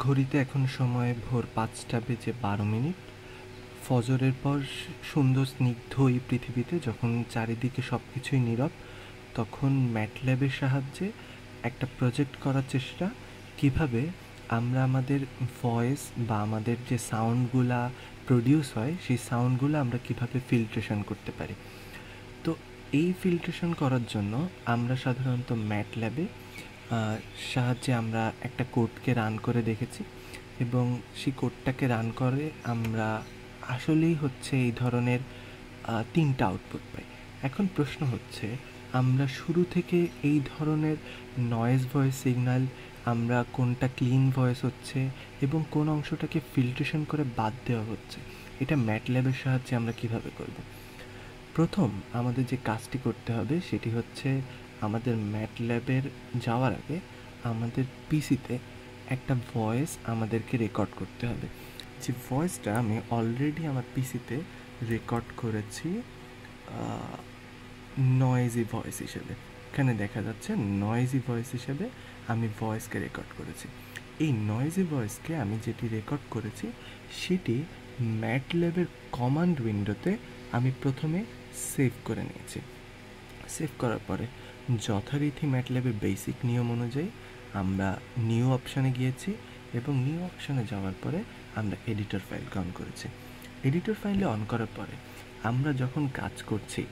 ঘড়িতে এখন সময় ভোর ৫টা বেজে ১২ মিনিট। ফজরের পর সুন্দর স্নিগ্ধ এই পৃথিবীতে যখন চারিদিকে সব কিছুই নীরব, তখন ম্যাটল্যাবের সাহায্যে একটা প্রজেক্ট করার চেষ্টা, কিভাবে আমরা আমাদের ভয়েস বা আমাদের যে সাউন্ডগুলা প্রডিউস হয় সেই সাউন্ডগুলো আমরা কিভাবে ফিল্ট্রেশন করতে পারি। তো এই ফিল্ট্রেশন করার জন্য আমরা সাধারণত ম্যাটল্যাবে সাহায্যে আমরা একটা কোডকে রান করে দেখেছি এবং সেই কোডটাকে রান করে আমরা আসলেই হচ্ছে এই ধরনের ৩টা আউটপুট পাই। এখন প্রশ্ন হচ্ছে, আমরা শুরু থেকে এই ধরনের নয়েজ ভয়েস সিগন্যাল, আমরা কোনটা ক্লিন ভয়েস হচ্ছে এবং কোন অংশটাকে ফিল্ট্রেশন করে বাদ দেওয়া হচ্ছে, এটা ম্যাটল্যাবের সাহায্যে আমরা কিভাবে করব। প্রথম আমাদের যে কাজটি করতে হবে সেটি হচ্ছে, আমাদের ম্যাটল্যাবের যাওয়ার আগে আমাদের পিসিতে একটা ভয়েস আমাদেরকে রেকর্ড করতে হবে। যে ভয়েসটা আমি অলরেডি আমার পিসিতে রেকর্ড করেছি নয়েজি ভয়েস হিসেবে। এখানে দেখা যাচ্ছে নয়েজি ভয়েস হিসেবে আমি ভয়েসকে রেকর্ড করেছি। এই নয়েজি ভয়েসকে আমি যেটি রেকর্ড করেছি সেটি ম্যাটল্যাবের কমান্ড উইন্ডোতে আমি প্রথমে সেভ করে নিয়েছি। সেভ করার পরে যথারীতি ম্যাটল্যাবের বেসিক নিয়ম অনুযায়ী আমরা নিউ অপশানে গিয়েছি এবং নিউ অপশানে যাওয়ার পরে আমরা এডিটর ফাইলকে অন করেছি। এডিটর ফাইলে অন করার পরে আমরা যখন কাজ করছি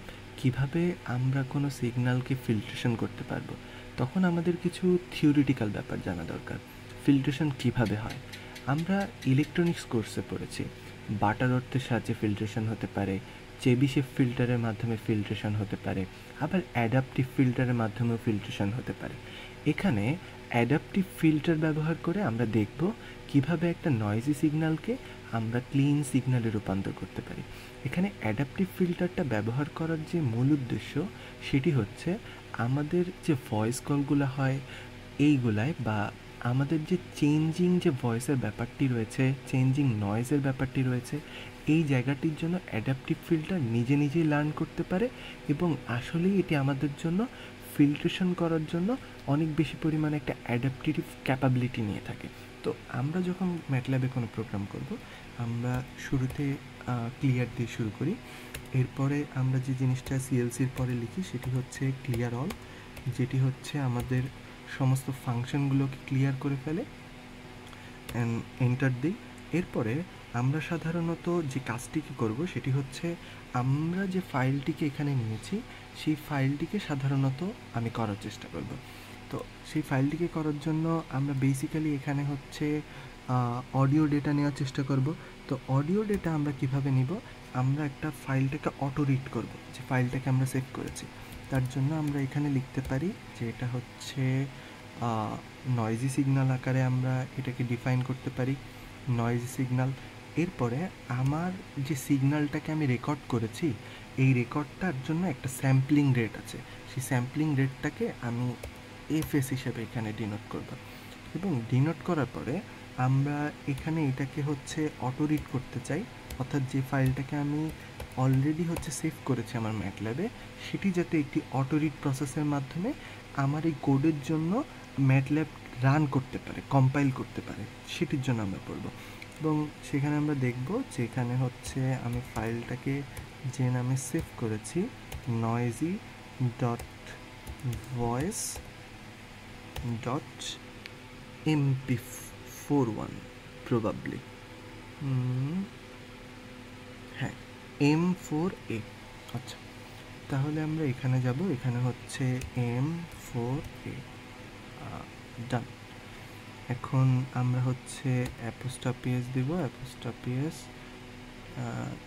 কিভাবে আমরা কোনো সিগন্যালকে ফিল্ট্রেশন করতে পারবো, তখন আমাদের কিছু থিওরিটিক্যাল ব্যাপার জানা দরকার। ফিল্ট্রেশন কিভাবে হয় আমরা ইলেকট্রনিক্স কোর্সে পড়েছি। বাটারওয়ার্থের সাহায্যে ফিল্ট্রেশন হতে পারে, চেবিশেফ ফিল্টারের মাধ্যমে ফিল্ট্রেশন হতে পারে, আবার অ্যাডাপটিভ ফিল্টারের মাধ্যমেও ফিল্ট্রেশন হতে পারে। এখানে অ্যাডাপটিভ ফিল্টার ব্যবহার করে আমরা দেখব কিভাবে একটা নয়েজি সিগন্যালকে আমরা ক্লিন সিগন্যালে রূপান্তর করতে পারি। এখানে অ্যাডাপটিভ ফিল্টারটা ব্যবহার করার যে মূল উদ্দেশ্য সেটি হচ্ছে, আমাদের যে ভয়েস কলগুলো হয় এইগুলায় বা আমাদের যে চেঞ্জিং যে ভয়েসের ব্যাপারটি রয়েছে, চেঞ্জিং নয়েজের ব্যাপারটি রয়েছে, এই জায়গাটির জন্য অ্যাডাপটিভ ফিল্টার নিজে নিজেই লার্ন করতে পারে এবং আসলেই এটি আমাদের জন্য ফিল্ট্রেশন করার জন্য অনেক বেশি পরিমাণে একটা অ্যাডাপটিভ ক্যাপাবিলিটি নিয়ে থাকে। তো আমরা যখন ম্যাটল্যাবে কোনো প্রোগ্রাম করব, আমরা শুরুতে ক্লিয়ার দিয়ে শুরু করি। এরপরে আমরা যে জিনিসটা সিএলসির পরে লিখি সেটি হচ্ছে ক্লিয়ার অল, যেটি হচ্ছে আমাদের সমস্ত ফাংশনগুলোকে ক্লিয়ার করে ফেলে। এন্টার দিই। এরপরে আমরা সাধারণত যে কাজটিকে করব সেটি হচ্ছে, আমরা যে ফাইলটিকে এখানে নিয়েছি সেই ফাইলটিকে সাধারণত আমি করার চেষ্টা করব। তো সেই ফাইলটিকে করার জন্য আমরা বেসিক্যালি এখানে হচ্ছে অডিও ডেটা নেওয়ার চেষ্টা করব। তো অডিও ডেটা আমরা কিভাবে নিব, আমরা একটা ফাইলটাকে অটো রিড করব, যে ফাইলটাকে আমরা সেভ করেছি। তার জন্য আমরা এখানে লিখতে পারি যে এটা হচ্ছে নয়েজি সিগন্যাল আকারে আমরা এটাকে ডিফাইন করতে পারি, নয়েজি সিগন্যাল। এরপরে আমার যে সিগন্যালটাকে আমি রেকর্ড করেছি এই রেকর্ডটার জন্য একটা স্যাম্পলিং রেট আছে, সেই স্যাম্পলিং রেটটাকে আমি এফএস হিসেবে এখানে ডিনোট করব এবং ডিনোট করার পরে আমরা এখানে এটাকে হচ্ছে অটো রিড করতে চাই, অর্থাৎ যে ফাইলটাকে আমি অলরেডি হচ্ছে সেভ করেছি আমার ম্যাটল্যাবে, সেটি যাতে একটি অটো রিড প্রসেসের মাধ্যমে আমার এই কোডের জন্য ম্যাটল্যাব রান করতে পারে, কম্পাইল করতে পারে, সেটির জন্য আমরা পড়ব। এবং সেখানে আমরা দেখব যে এখানে হচ্ছে আমি ফাইলটাকে যে নামে সেভ করেছি, noisy dot voice dot MP41 probably, হ্যাঁ M4A। আচ্ছা, তাহলে আমরা এখানে যাব, এখানে হচ্ছে M4A, ডান। এখন আমরা হচ্ছে অ্যাপোস্ট্রফি-এস দেব, অ্যাপোস্ট্রফি-এস,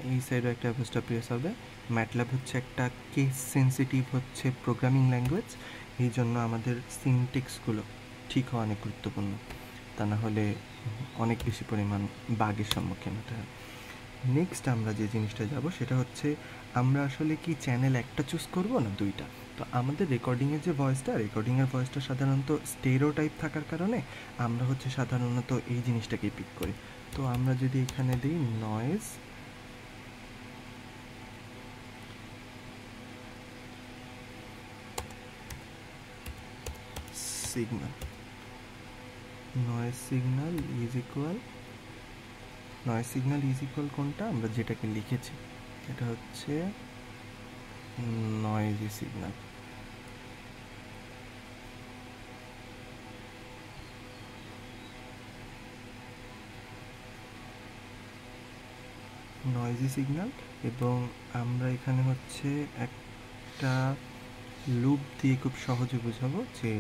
এই সাইডে একটা অ্যাপোস্ট্রফি-এস হবে। ম্যাটল্যাব হচ্ছে একটা কেস সেন্সিটিভ হচ্ছে প্রোগ্রামিং ল্যাঙ্গুয়েজ, এই জন্য আমাদের সিনটেক্সগুলো ঠিক হওয়া অনেক গুরুত্বপূর্ণ, তা না হলে অনেক বেশি পরিমাণ বাগের সম্মুখীন হতে হয়। নেক্সট আমরা যে জিনিসটা যাব সেটা হচ্ছে, আমরা আসলে কি চ্যানেল একটা চুজ করব না দুইটা। তো আমাদের রেকর্ডিংয়ের যে ভয়েসটা, রেকর্ডিংয়ের ভয়েসটা সাধারণত স্টেরো টাইপ থাকার কারণে আমরা হচ্ছে সাধারণত এই জিনিসটাকেই পিক করি। তো আমরা যদি এখানে দিই noise signal, noise signal is equal কোনটা, আমরা যেটাকে লিখেছি এটা হচ্ছে নয়েজি সিগন্যাল। নয়েজি সিগন্যাল, এবং আমরা এখানে হচ্ছে একটা লুপ দিয়ে খুব সহজে বোঝাবো যে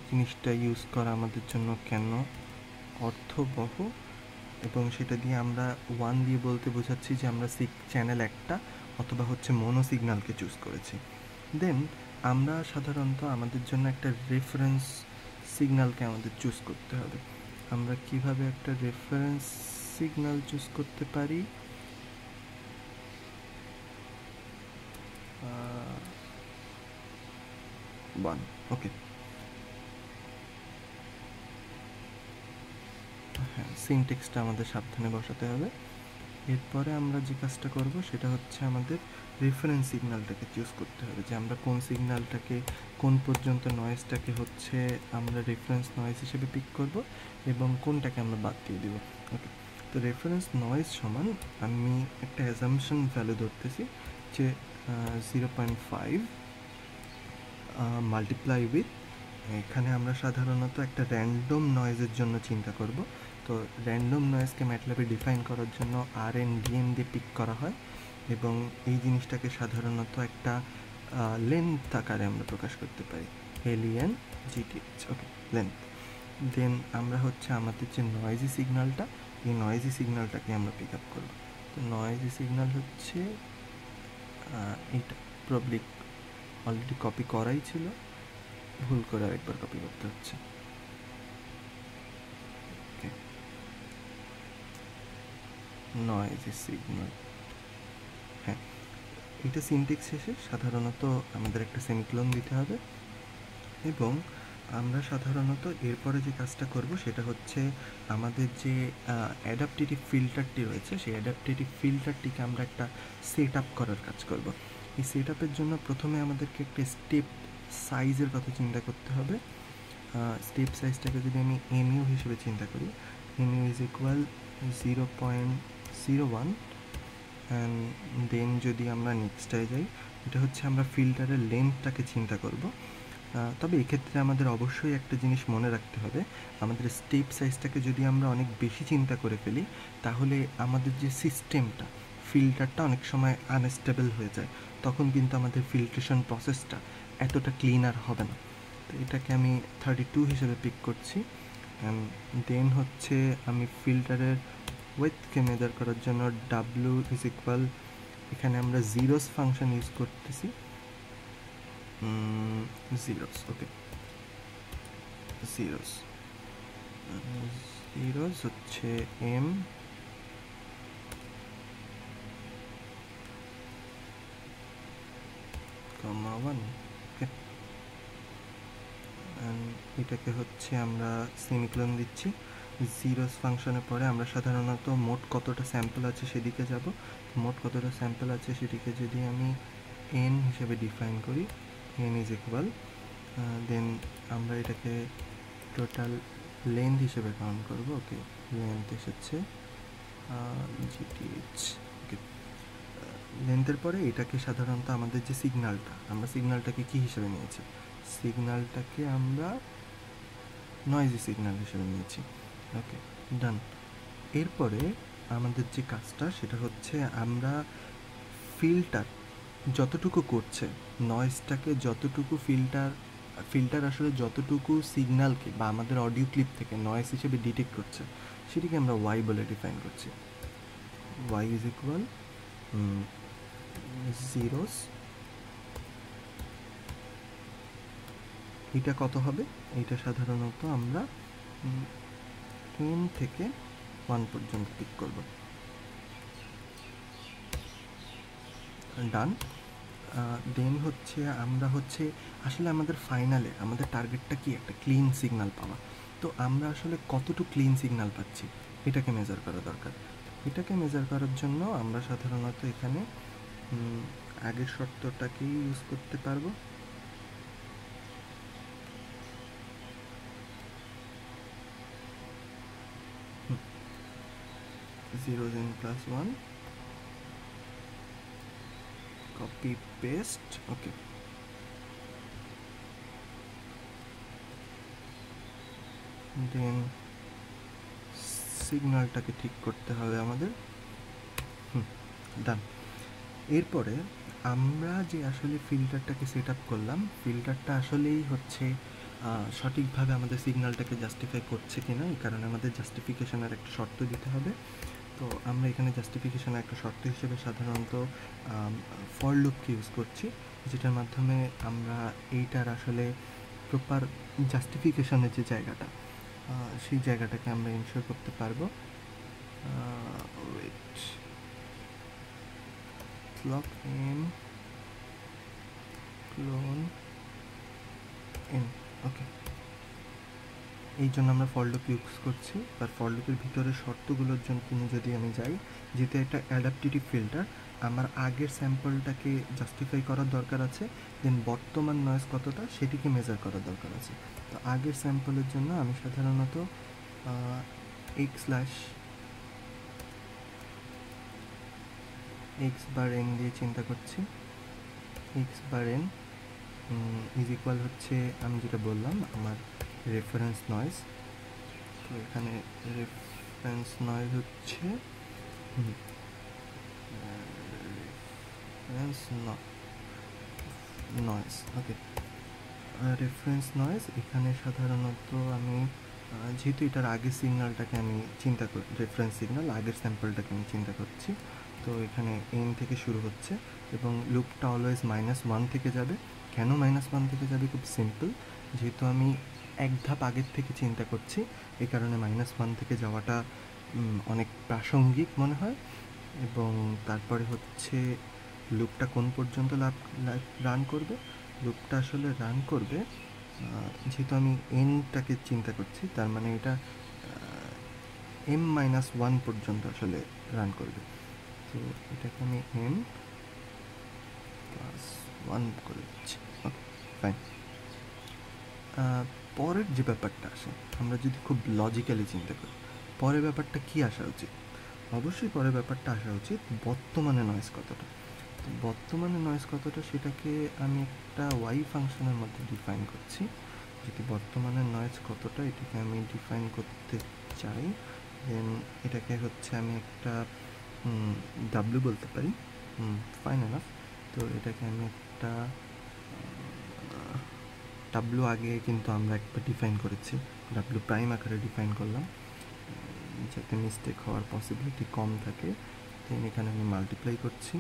জিনিসটা ইউজ করা আমাদের জন্য কেন অর্থবহ, এবং সেটা দিয়ে আমরা 1 দিয়ে বলতে বোঝাচ্ছি যে আমরা চ্যানেল একটা অথবা হচ্ছে মোনো সিগন্যালকে চুজ করেছি। দেন আমরা সাধারণত আমাদের জন্য একটা রেফারেন্স সিগন্যালকে আমাদের চুজ করতে হবে। আমরা কিভাবে একটা রেফারেন্স সিগন্যাল চুজ করতে পারি? ওকে, হ্যাঁ, সিনটেক্সটা আমাদের সাবধানে বসাতে হবে। এরপরে আমরা যে কাজটা করব সেটা হচ্ছে আমাদের রেফারেন্স সিগন্যালটাকে চুজ করতে হবে, যে আমরা কোন সিগন্যালটাকে কোন পর্যন্ত নয়েজটাকে হচ্ছে আমরা রেফারেন্স নয়েজ হিসেবে পিক করব এবং কোনটাকে আমরা বাদ দিয়ে দেব। ওকে, তো রেফারেন্স নয়েজ সমান আমি একটা অ্যাজাম্পশন ভ্যালু ধরতেছি যে 0.5 মাল্টিপ্লাই উইথ, এখানে আমরা সাধারণত একটা র্যান্ডম নয়েজের জন্য চিন্তা করব। তো র্যান্ডম নয়েজকে ম্যাটল্যাবে ডিফাইন করার জন্য RNDM দিয়ে পিক করা হয়, এবং এই জিনিসটাকে সাধারণত একটা লেন্থ আকারে আমরা প্রকাশ করতে পারি, LENGTH। ওকে, লেন্থ। দেন আমরা হচ্ছে আমাদের যে নয়েজি সিগন্যালটা, এই নয়েজি সিগন্যালটাকে আমরা পিক আপ করব। তো নয়েজি সিগন্যাল হচ্ছে এইটা, প্রবলি অলরেডি কপি করাই ছিল, ভুল করে আরেকবার কপি করতে হচ্ছে। নয়েজি সিগন্যাল, হ্যাঁ, এটা সিনটেক্স শেষে সাধারণত আমাদের একটা সেমিকোলন দিতে হবে, এবং আমরা সাধারণত এরপরে যে কাজটা করব সেটা হচ্ছে আমাদের যে অ্যাডাপটেটিভ ফিল্টারটি রয়েছে সেই অ্যাডাপটেটিভ ফিল্টারটিকে আমরা একটা সেট আপ করার কাজ করব। এই সেট আপের জন্য প্রথমে আমাদেরকে একটা স্টেপ সাইজের কথা চিন্তা করতে হবে। স্টেপ সাইজটাকে যদি আমি MU হিসেবে চিন্তা করি, MU is equal 0.01, and then যদি আমরা নেক্সটায় যাই, এটা হচ্ছে আমরা ফিল্টারের লেন্থটাকে চিন্তা করব। তবে এক্ষেত্রে আমাদের অবশ্যই একটা জিনিস মনে রাখতে হবে, আমাদের স্টেপ সাইজটাকে যদি আমরা অনেক বেশি চিন্তা করে ফেলি তাহলে আমাদের যে সিস্টেমটা, ফিল্টারটা অনেক সময় আনস্টেবল হয়ে যায়, তখন কিন্তু আমাদের ফিল্ট্রেশন প্রসেসটা এতটা ক্লিনার হবে না। তো এটাকে আমি 32 হিসেবে পিক করছি, অ্যান্ড দেন হচ্ছে আমি ফিল্টারের উইথকে মেজার করার জন্য W ইজ ইকুয়াল, এখানে আমরা জিরোস ফাংশন ইউজ করতেছি, জিরোস। ওকে, জিরোস হচ্ছে M, কমা 1। ওকে, এটাকে হচ্ছে আমরা সেমিকোলন দিচ্ছি। জিরোস ফাংশনের পরে আমরা সাধারণত মোট কতটা স্যাম্পল আছে সেদিকে যাব। মোট কতটা স্যাম্পল আছে সেটিকে যদি আমি n হিসেবে ডিফাইন করি, n ইজ ইকুয়াল, দেন আমরা এটাকে টোটাল লেন্থ হিসেবে কাউন্ট করব। ওকে, লেন্থ এসেছে GTH। ওকে, লেন্থের পরে এটাকে সাধারণত আমাদের যে সিগন্যালটা, আমরা সিগন্যালটাকে কী হিসেবে নিয়েছি, সিগন্যালটাকে আমরা নয়েজি সিগন্যাল হিসেবে নিয়েছি। ওকে, ডান। এরপরে আমাদের যে কাজটা সেটা হচ্ছে আমরা ফিল্টার যতটুকু করছে, নয়েজটাকে যতটুকু ফিল্টার আসলে যতটুকু সিগন্যালকে বা আমাদের অডিও ক্লিপ থেকে নয়েজ হিসেবে ডিটেক্ট করছে সেটিকে আমরা y বলে ডিফাইন করছি। y ইজ ইকুয়াল জিরোস, এটা কত হবে, এটা সাধারণত আমরা n থেকে 1 পর্যন্ত পিক করব। ডান। দেন হচ্ছে আমরা হচ্ছে আসলে আমাদের ফাইনালে আমাদের টার্গেটটা কি, একটা ক্লিন সিগন্যাল পাওয়া। তো আমরা আসলে কতটুকু ক্লিন সিগন্যাল পাচ্ছি এটাকে মেজার করা দরকার। এটাকে মেজার করার জন্য আমরা সাধারণত এখানে আগের শর্তটাকেই ইউজ করতে পারবো। zeros n plus 1, copy paste, ওকে। দেন সিগন্যালটাকে ঠিক করতে হবে আমাদের, ডান। এরপরে আমরা যে আসলে ফিল্টারটাকে সেট আপ করলাম, ফিল্টারটা আসলেই হচ্ছে সঠিকভাবে আমাদের সিগন্যালটাকে জাস্টিফাই করছে কিনা, এই কারণে আমাদের জাস্টিফিকেশনের একটা শর্ত দিতে হবে। তো আমরা এখানে জাস্টিফিকেশনের একটা শর্ত হিসেবে সাধারণত ফর লুপকে ইউজ করছি, যেটার মাধ্যমে আমরা এইটার আসলে প্রপার জাস্টিফিকেশনের যে জায়গাটা, সেই জায়গাটাকে আমরা ইনশিওর করতে পারবো। Wait, clock m clone n, okay. এই জন্য আমরা ফর লুপ ইউজ করছি। আর ফর লুপের ভিতরে শর্তগুলোর জন্য যদি আমি যাই, যেহেতু একটা অ্যাডাপটিভ ফিল্টার, আমার আগের স্যাম্পলটাকে জাস্টিফাই করার দরকার আছে, দেন বর্তমান নয়েজ কতটা সেটিকে মেজার করার দরকার আছে। তো আগের স্যাম্পলের জন্য আমি সাধারণত x বার n দিয়ে চিন্তা করছি। x bar n is equal হচ্ছে, আমি যেটা বললাম, আমার রেফারেন্স নয়েজ। তো এখানে রেফারেন্স নয়েজ হচ্ছে নয়েজ, ওকে। রেফারেন্স নয়েজ এখানে সাধারণত আমি যেহেতু এটার আগের সিগন্যালটাকে আমি চিন্তা করি, রেফারেন্স সিগন্যাল আগের স্যাম্পলটাকে আমি চিন্তা করছি, তো এখানে n থেকে শুরু হচ্ছে এবং লুপটা অলওয়েজ -1 থেকে যাবে। কেন -1 থেকে যাবে? খুব সিম্পল, যেহেতু আমি এক ধাপ আগের থেকে চিন্তা করছি, এই কারণে -1 থেকে যাওয়াটা অনেক প্রাসঙ্গিক মনে হয়। এবং তারপরে হচ্ছে লুপটা কোন পর্যন্ত রান করবে, লুপটা আসলে রান করবে, যেহেতু আমি এনটাকে চিন্তা করছি, তার মানে এটা m-1 পর্যন্ত আসলে রান করবে। তো এটাকে আমি m+1 করে দিচ্ছি, ওকে ফাইন। পরের যে ব্যাপারটা আসে, আমরা যদি খুব লজিক্যালি চিন্তা করি, পরের ব্যাপারটা কি আসা উচিত? অবশ্যই পরের ব্যাপারটা আসা উচিত বর্তমানে নয়েজ কতটা। বর্তমানে নয়েজ কতটা সেটাকে আমি একটা ওয়াই ফাংশনের মধ্যে ডিফাইন করছি। যদি বর্তমানে নয়েজ কতটা এটাকে আমি ডিফাইন করতে চাই, দেন এটাকে হচ্ছে আমি একটা ডাব্লিউ বলতে পারি, ফাইন এনাফ। তো এটাকে আমি একটা ডাব্লিউ আগে কিন্তু আমরা একটা ডিফাইন করেছি, ডাব্লিউ প্রাইম আকারে ডিফাইন করলাম, যাতে মিস্টেক হওয়ার পসিবিলিটি কম থাকে। দেন এখানে আমি মাল্টিপ্লাই করছি,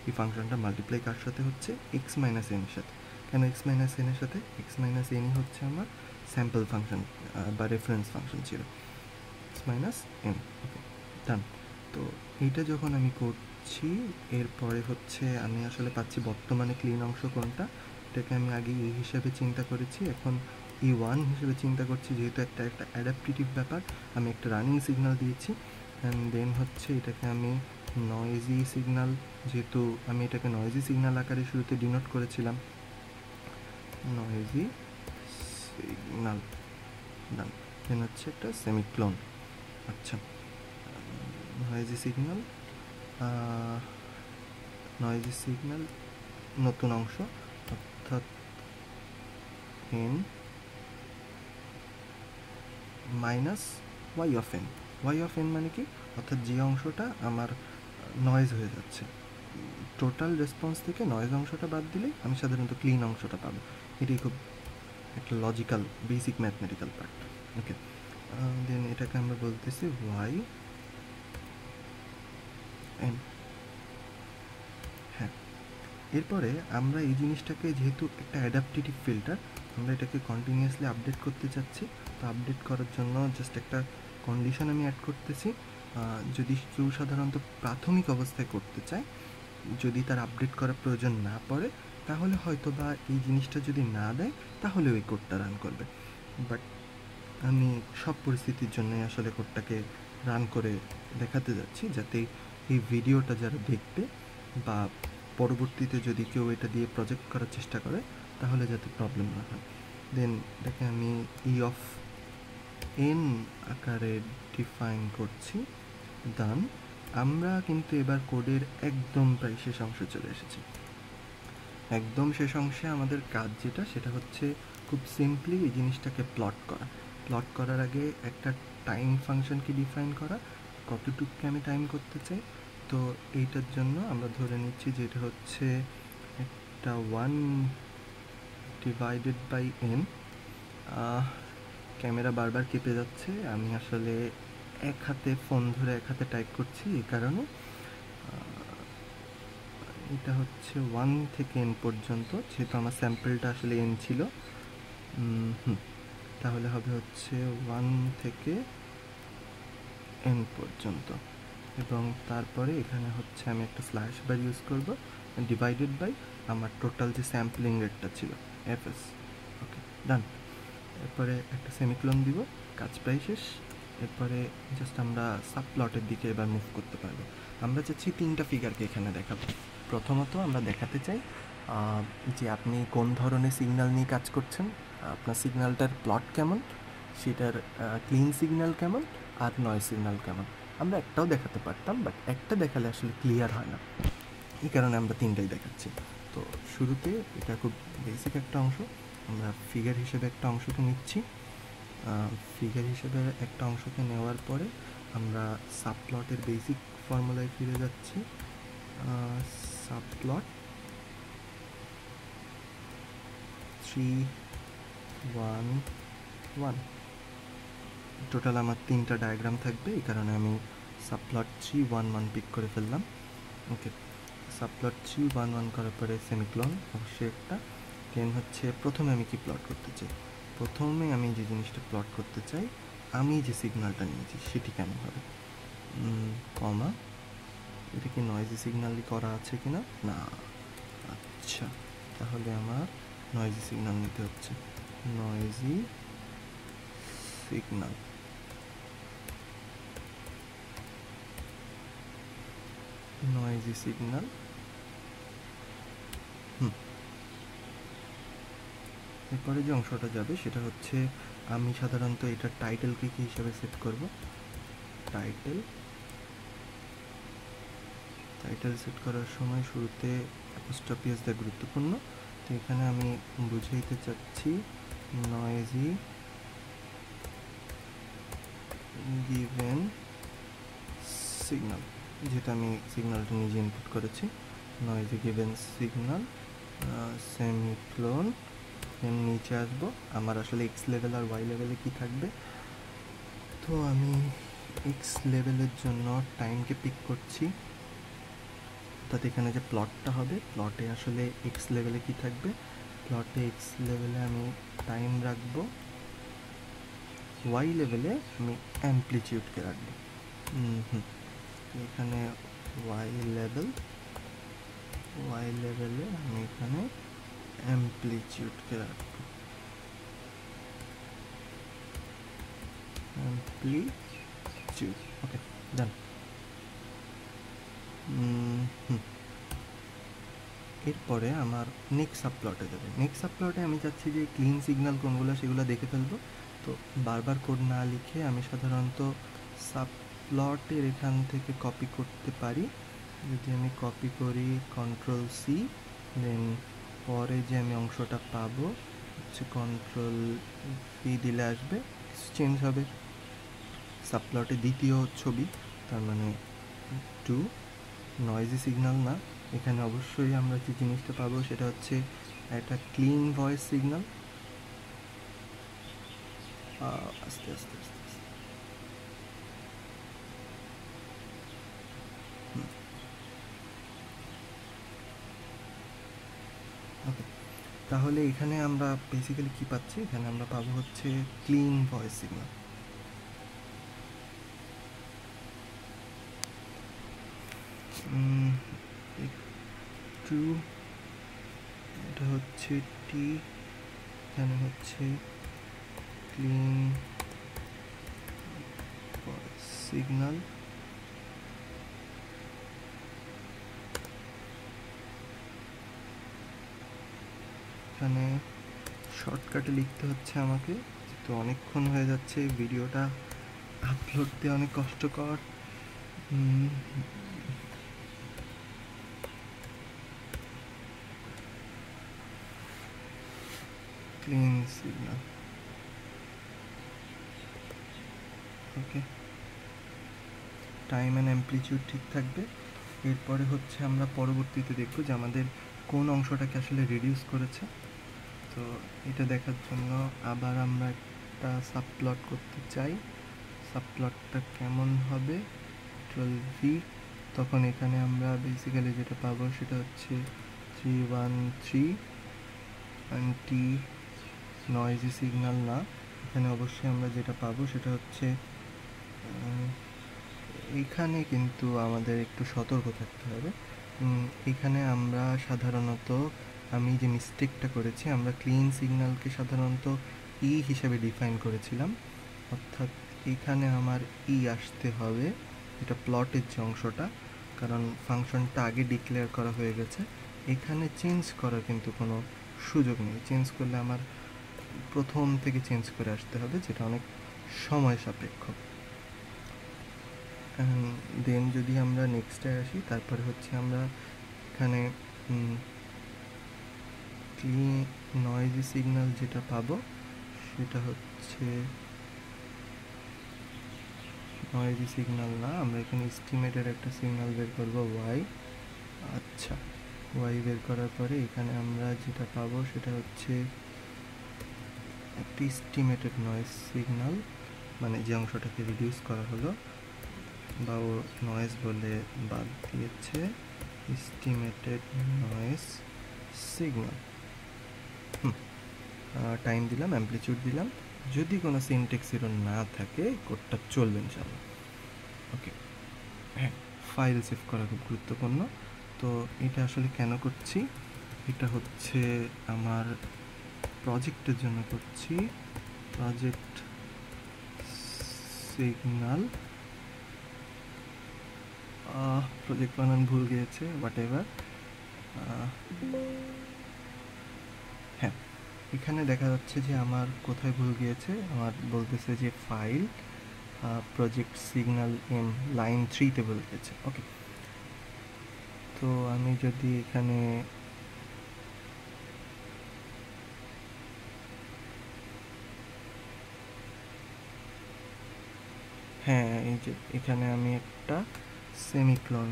এই ফাংশনটা মাল্টিপ্লাই কার সাথে হচ্ছে? এক্স মাইনাস এন এর সাথে। কেন এক্স মাইনাস এন এর সাথে? এক্স মাইনাস এনই হচ্ছে আমার স্যাম্পল ফাংশন বা রেফারেন্স ফাংশন ছিল, এক্স মাইনাস এন, ওকে ডান। তো এইটা যখন আমি করছি, এরপরে হচ্ছে আমি আসলে পাচ্ছি বর্তমানে ক্লিন অংশ কোনটা, এটাকে আমি আগে এই হিসাবে চিন্তা করেছি, এখন E1 হিসেবে চিন্তা করছি, যেহেতু একটা অ্যাডাপটিভ ব্যাপার, আমি একটা রানিং সিগন্যাল দিয়েছি। অ্যান্ড দেন হচ্ছে এটাকে আমি নয়েজি সিগন্যাল, যেহেতু আমি এটাকে নয়েজি সিগন্যাল আকারে শুরুতে ডিনোট করেছিলাম, নয়েজি সিগন্যাল ডান। দেন হচ্ছে একটা সেমিক্লোন, আচ্ছা নয়েজি সিগন্যাল, নয়েজি সিগন্যাল নতুন অংশ, অর্থাৎ n minus Y of N. Y of N মানে কি? অর্থাৎ যে অংশটা আমার নয়েজ হয়ে যাচ্ছে, টোটাল রেসপন্স থেকে নয়েজ অংশটা বাদ দিলে আমি সাধারণত ক্লিন অংশটা পাবো। এটাই খুব একটা লজিক্যাল বেসিক ম্যাথমেটিক্যাল পার্ট, ওকে। দেন এটাকে আমরা বলতেছি ওয়াই এন। হ্যাঁ, এরপরে আমরা এই জিনিসটাকে, যেহেতু একটা অ্যাডাপটিভ ফিল্টার, আমরা এটাকে কন্টিনিউয়াসলি আপডেট করতে চাচ্ছি। তো আপডেট করার জন্য জাস্ট একটা কন্ডিশন আমি অ্যাড করতেছি। যদি কেউ সাধারণত প্রাথমিক অবস্থায় করতে চায়, যদি তার আপডেট করার প্রয়োজন না পড়ে, তাহলে হয়তো বা এই জিনিসটা যদি না দেয়, তাহলে ওই কোডটা রান করবে। বাট আমি সব পরিস্থিতির জন্যই আসলে কোডটাকে রান করে দেখাতে যাচ্ছি, যাতে এই ভিডিওটা যারা দেখবে বা পরবর্তীতে যদি কেউ এটা দিয়ে প্রজেক্ট করার চেষ্টা করে, তাহলে যাতে প্রবলেম না হয়। দেন এটাকে আমি ই অফ এন আকারে ডিফাইন করছি, ডান। আমরা কিন্তু এবার কোডের একদম প্রায় শেষ অংশে চলে এসেছি। একদম শেষ অংশে আমাদের কাজ যেটা, সেটা হচ্ছে খুব সিম্পলি এই জিনিসটাকে প্লট করা। প্লট করার আগে একটা টাইম ফাংশনকে ডিফাইন করা, কতটুকুকে আমি টাইম করতে চাই। তো এইটার জন্য আমরা ধরে নিচ্ছি যে এটা হচ্ছে একটা 1 ডিভাইডেড বাই n। ক্যামেরা বারবার কেঁপে যাচ্ছে, আমি আসলে এক হাতে ফোন ধরে এক হাতে টাইপ করছি, এই কারণে এটা হচ্ছে 1 থেকে n পর্যন্ত, যেহেতু আমার স্যাম্পলটা আসলে n ছিল। তাহলে হবে হচ্ছে 1 থেকে n পর্যন্ত, এবং তারপরে এখানে হচ্ছে আমি একটা স্ল্যাশ বার ইউজ করব, ডিভাইডেড বাই আমার টোটাল যে স্যাম্পলিং রেটটা ছিল fs। ওকে, ডান। এরপরে একটা সেমিক্লোন দিব, কাজ প্রায় শেষ। এরপরে জাস্ট আমরা সাবপ্লটের দিকে এবার মুভ করতে পারবো। আমরা চাচ্ছি 3টা ফিগারকে এখানে দেখাবো। প্রথমত আমরা দেখাতে চাই যে আপনি কোন ধরনের সিগন্যাল নিয়ে কাজ করছেন, আপনার সিগন্যালটার প্লট কেমন, সেটার ক্লিন সিগন্যাল কেমন, আর নয়েজ সিগন্যাল কেমন। আমরা একটাও দেখাতে পারতাম, বাট একটা দেখালে আসলে ক্লিয়ার হয় না, এই কারণে আমরা 3টাই দেখাচ্ছি। তো শুরুতে এটা খুব বেসিক একটা অংশ, আমরা ফিগার হিসেবে একটা অংশকে নিচ্ছি। ফিগার হিসেবে একটা অংশকে নেওয়ার পরে আমরা সাবপ্লটের বেসিক ফর্মুলায় ফিরে যাচ্ছি। সাবপ্লট 3 1 1, টোটাল আমার 3টা ডায়াগ্রাম থাকবে, এই কারণে আমি সাবপ্লট 3 1 1 পিক করে ফেললাম। ওকে, সাবপ্লট 3 1 1 করার পরে সেমিক্লোন অবশ্যই একটা। দেন হচ্ছে প্রথমে আমি কি প্লট করতে চাই, প্রথমে আমি যে জিনিসটা প্লট করতে চাই, আমি যে সিগন্যালটা নিয়েছি সেটি কেমন হবে, কমা, এটা কি নয়েজি সিগন্যালই করা আছে কিনা, না। আচ্ছা, তাহলে আমার নয়েজি সিগন্যাল নিতে হচ্ছে, নয়েজি সিগন্যাল। Noisy signal. এরপরে যে অংশটা যাবে সেটা হচ্ছে, আমি সাধারণত এটা টাইটেলকে কি হিসাবে সেট করব, টাইটেল সেট করার সময় শুরুতে অ্যাপোস্ট্রফি এস দেওয়া গুরুত্বপূর্ণ। তো এখানে আমি বুঝাইতে চাচ্ছি নয়েজি গিভেন সিগন্যাল, যেটা আমি সিগন্যালটা নিজে ইনপুট করেছি। নয়েজি গিভেন সিগন্যাল সেমিক্লোন, দেন নিচে আসবো, আমার আসলে এক্স লেভেল আর ওয়াই লেভেলে কি থাকবে। তো আমি এক্স লেভেলের জন্য টাইমকে পিক করছি, অর্থাৎ এখানে যে প্লটটা হবে, প্লটে আসলে এক্স লেভেলে কি থাকবে, প্লটে এক্স লেভেলে আমি টাইম রাখবো, ওয়াই লেভেলে আমি অ্যাম্পলিটিউডকে রাখবো। এখানে ওয়াই লেভেলে আমি এখানে অ্যাম্পলিটিউডকে রাখবো, অ্যাম্পলিটিউড। ওকে, ডান। এরপরে আমার নেক্সট সাবপ্লটে যাবে। নেক্সট সাবপ্লটে আমি চাচ্ছি যে ক্লিন সিগন্যাল কোনগুলো সেগুলো দেখে ফেলবো। তো বারবার কোড না লিখে আমি সাধারণত সাবপ্লটের এখান থেকে কপি করতে পারি। যদি আমি কপি করি কন্ট্রোল সি, দেন পরে যে আমি অংশটা পাবো হচ্ছে কন্ট্রোল ভি দিলে আসবে, চেঞ্জ হবে সাবপ্লটে দ্বিতীয় ছবি, তার মানে 2 নয়েজি সিগন্যাল না। এখানে অবশ্যই আমরা যে জিনিসটা পাবো সেটা হচ্ছে একটা ক্লিন ভয়েস সিগন্যাল। আস্তে আস্তে আস্তে ওকে, তাহলে এখানে আমরা বেসিক্যালি কি পাচ্ছি, এখানে আমরা পাবো হচ্ছে ক্লিন ভয়েস সিগন্যাল। একটু এটা হচ্ছে টি, এখানে হচ্ছে ক্লিন ভয়েস সিগন্যাল। এখানে শর্টকাটে লিখতে হচ্ছে আমাকে, তো অনেকক্ষণ হয়ে যাচ্ছে, ভিডিওটা আপলোড দিয়ে অনেক কষ্টকর। Clean signal, okay, time and amplitude ঠিক থাকবে। এরপরে হচ্ছে আমরা পরবর্তীতে দেখব যে আমাদের কোন অংশটাকে আসলে রিডিউস করেছে। তো এটা দেখার জন্য আবার আমরা একটা সাবপ্লট করতে চাই। সাবপ্লটটা কেমন হবে, 12v, তখন এখানে আমরা বেসিক্যালি যেটা পাবো সেটা হচ্ছে 313 অ্যান্টি নয়েজি সিগন্যাল না, এখানে অবশ্যই আমরা যেটা পাবো সেটা হচ্ছে এইখানে কিন্তু আমাদের একটু সতর্ক থাকতে হবে। এখানে আমরা সাধারণত, আমি যে মিস্টেকটা করেছি, আমরা ক্লিন সিগন্যালকে সাধারণত ই হিসাবে ডিফাইন করেছিলাম, অর্থাৎ এখানে আমার ই আসতে হবে, এটা প্লটের যে অংশটা, কারণ ফাংশনটা আগে ডিক্লেয়ার করা হয়ে গেছে। এখানে চেঞ্জ করার কিন্তু কোনো সুযোগ নেই, চেঞ্জ করলে আমার প্রথম থেকে চেঞ্জ করে আসতে হবে, যেটা অনেক সময় সাপেক্ষ। দেন যদি আমরা নেক্সটে আসি, তারপরে হচ্ছে আমরা এখানে ক্লিন নয়েজি সিগন্যাল যেটা পাবো সেটা হচ্ছে নয়েজি সিগন্যাল না, আমরা এখানে এস্টিমেটের একটা সিগন্যাল বের করবো ওয়াই। আচ্ছা, ওয়াই বের করার পরে এখানে আমরা যেটা পাবো সেটা হচ্ছে একটা এস্টিমেটেড নয়েজ সিগন্যাল, মানে যে অংশটাকে রিডিউস করা হলো বা ও নয়েজ বলে বাদ দিয়েছে, এস্টিমেটেড নয়েজ সিগন্যাল। টাইম দিলাম, অ্যাম্প্লিটিউড দিলাম, যদি কোনো সিনট্যাক্স এরর না থাকে কোডটা চলবে ইনশাআল্লাহ। ওকে, হ্যাঁ, ফাইল সেভ করা খুব গুরুত্বপূর্ণ। তো এটা আসলে কেন করছি, এটা হচ্ছে আমার প্রজেক্টের জন্য করছি, প্রজেক্ট সিগন্যাল, প্রজেক্ট বানান ভুল গিয়েছে, হোয়াট এভার। হ্যাঁ, এখানে দেখা যাচ্ছে যে আমার কোথায় ভুল গিয়েছে, আমার বলতেছে যে file project signal M line 3তে ভুল গিয়েছে। ওকে, তো আমি যদি এখানে হ্যাঁ, এই যে এখানে আমি একটা সেমিক্লোন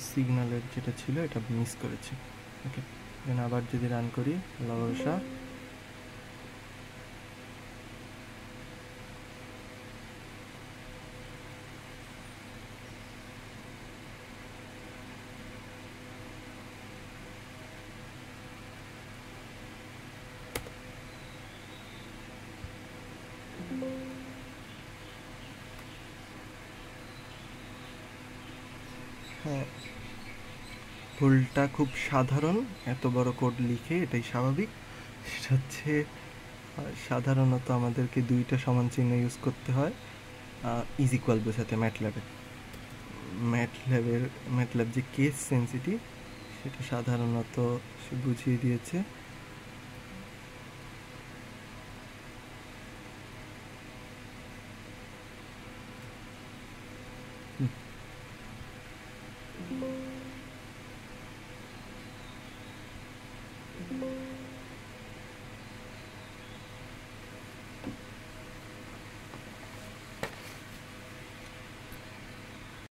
সিগন্যালের যেটা ছিল এটা মিস করেছি। ওকে, দেন আবার যদি রান করি, আল্লাহ ভরসা, হ্যাঁ, ভুলটা খুব সাধারণ, এত বড় কোড লিখে এটাই স্বাভাবিক। সেটা হচ্ছে সাধারণত আমাদেরকে দুইটা সমান চিহ্ন ইউজ করতে হয় ইজ ইকুয়াল বোঝাতে ম্যাটল্যাব যে কেস সেন্সিটিভ সেটা সাধারণত সে বুঝিয়ে দিয়েছে।